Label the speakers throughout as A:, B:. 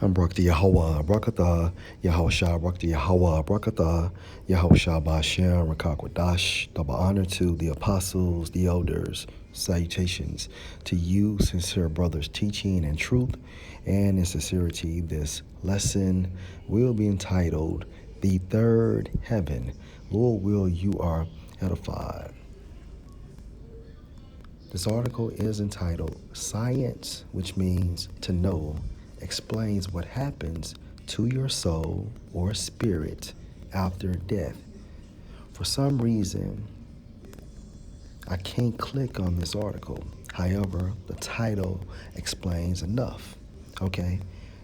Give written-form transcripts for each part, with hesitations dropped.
A: I'm Barak the Yahweh, Barakatah, Yahushua, Barak the Yahweh, Barakatah, Yahushua Ba'ashem, Rakakwadash. Double honor to the apostles, the elders. Salutations to you, sincere brothers, teaching and truth and in sincerity. This lesson will be entitled The Third Heaven. Lord, will you are edified. This article is entitled Science, which means to know, explains what happens to your soul or spirit after death. For some reason, I can't click on this article. However, the title explains enough. Okay?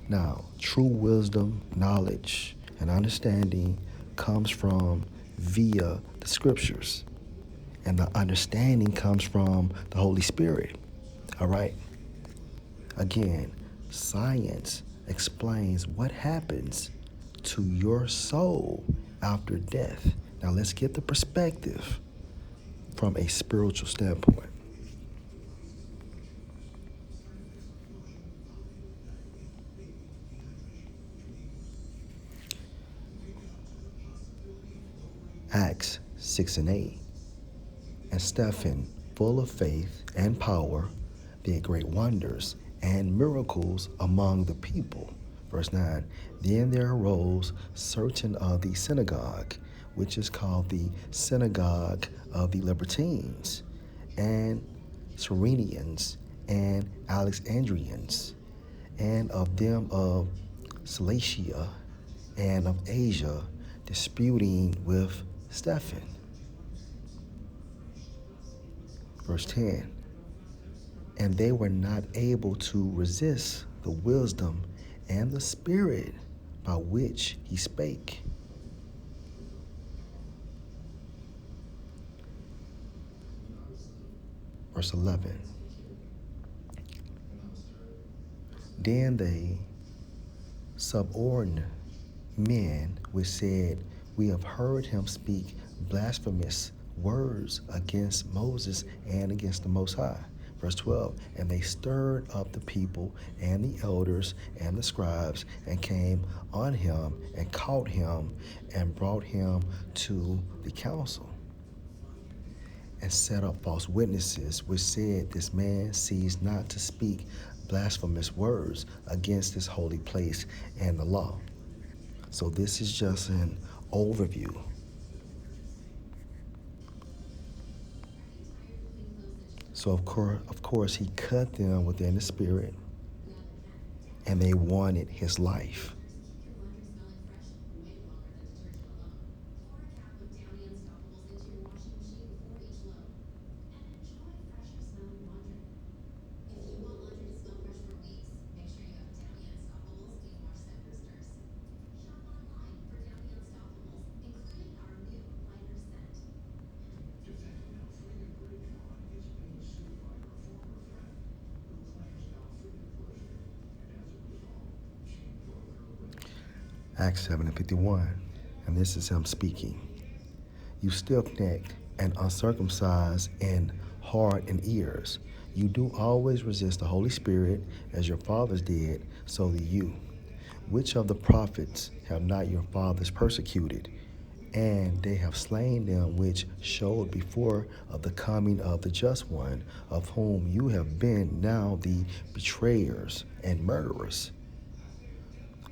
A: Now, true wisdom, knowledge, and understanding comes from via the scriptures. And the understanding comes from the Holy Spirit. All right? Again, science explains what happens to your soul after death. Now, let's get the perspective from a spiritual standpoint. Acts 6 and 8. And Stephen, full of faith and power, did great wonders and miracles among the people. Verse 9. Then there arose certain of the synagogue, which is called the synagogue of the Libertines, and Cyrenians, and Alexandrians, and of them of Cilicia, and of Asia, disputing with Stephen. Verse 10. And they were not able to resist the wisdom and the spirit by which he spake. Verse 11. Then they suborned men which said, We have heard him speak blasphemous words against Moses and against the Most High. Verse 12, and they stirred up the people and the elders and the scribes and came on him and caught him and brought him to the council and set up false witnesses which said, This man ceased not to speak blasphemous words against this holy place and the law. So this is just an overview. So of course, he cut them within the spirit, and they wanted his life. Acts 7 and 51, and this is him speaking. You stiff-necked and uncircumcised in heart and ears, you do always resist the Holy Spirit as your fathers did, so do you. Which of the prophets have not your fathers persecuted? And they have slain them which showed before of the coming of the just one, of whom you have been now the betrayers and murderers,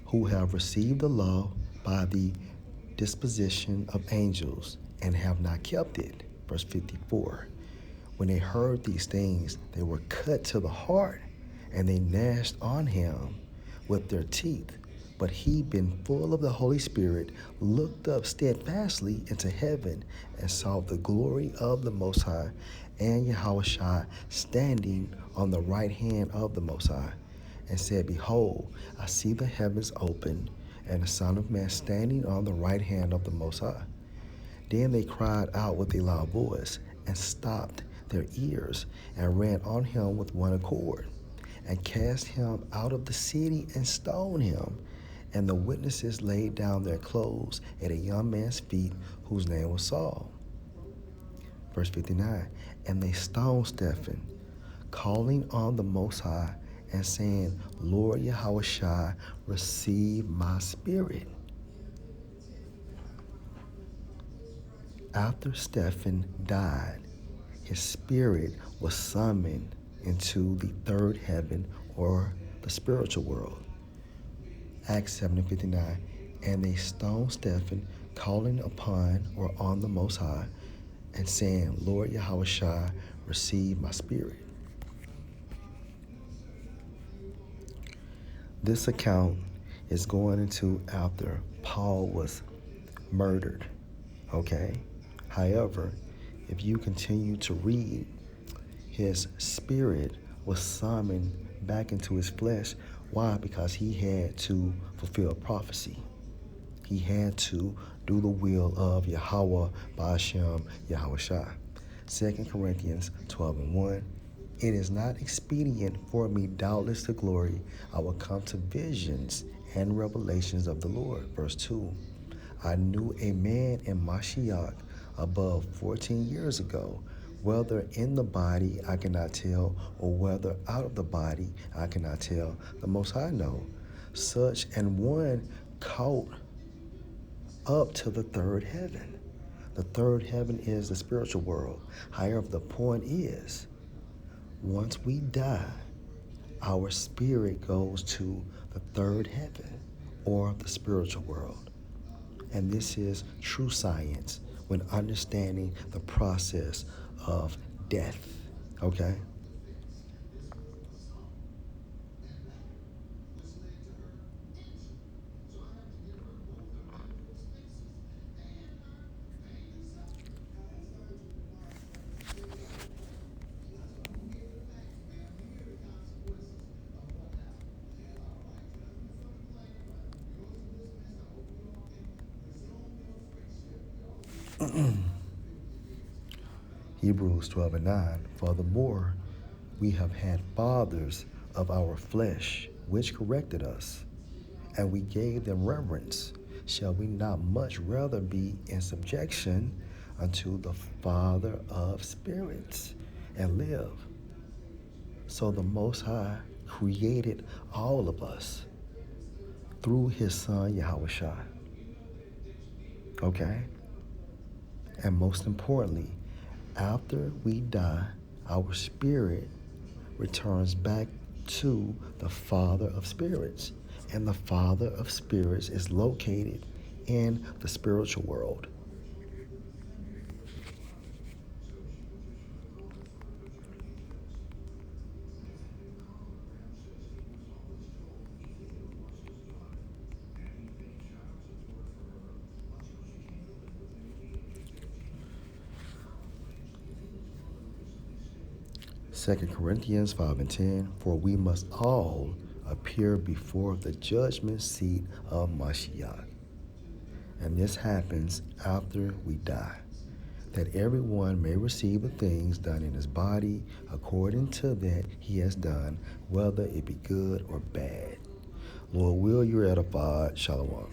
A: who have received the law by the disposition of angels and have not kept it. Verse 54. When they heard these things, they were cut to the heart, and they gnashed on him with their teeth. But he, being full of the Holy Spirit, looked up steadfastly into heaven and saw the glory of the Most High and Yahushua standing on the right hand of the Most High, and said, Behold, I see the heavens open, and the Son of Man standing on the right hand of the Most High. Then they cried out with a loud voice, and stopped their ears, and ran on him with one accord, and cast him out of the city, and stoned him. And the witnesses laid down their clothes at a young man's feet, whose name was Saul. Verse 59, and they stoned Stephen, calling on the Most High, and saying, Lord Yahushua, receive my spirit. After Stephen died, his spirit was summoned into the third heaven, or the spiritual world. Acts 7:59. And they stoned Stephen, calling upon or on the Most High, and saying, Lord Yahushua, receive my spirit. This account is going into after Paul was murdered. Okay? However, if you continue to read, his spirit was summoned back into his flesh. Why? Because he had to fulfill prophecy. He had to do the will of Yahweh Ba'ashem Yahushua. 2 Corinthians 12:1. It is not expedient for me doubtless to glory. I will come to visions and revelations of the Lord. Verse 2. I knew a man in Mashiach above 14 years ago, whether in the body I cannot tell, or whether out of the body I cannot tell. The Most High know. Such an one caught up to the third heaven. The third heaven is the spiritual world. However, the point is, once we die, our spirit goes to the third heaven, or the spiritual world. And this is true science when understanding the process of death. Okay? Hebrews 12:9. Furthermore, we have had fathers of our flesh, which corrected us, and we gave them reverence. Shall we not much rather be in subjection unto the Father of spirits and live? So the Most High created all of us through his Son, Yahushua. Okay? And most importantly, after we die, our spirit returns back to the Father of spirits. And the Father of spirits is located in the spiritual world. Second Corinthians 5:10. For we must all appear before the judgment seat of Mashiach. And this happens after we die, that everyone may receive the things done in his body according to that he has done, whether it be good or bad. Lord, will you're edified. Shalom.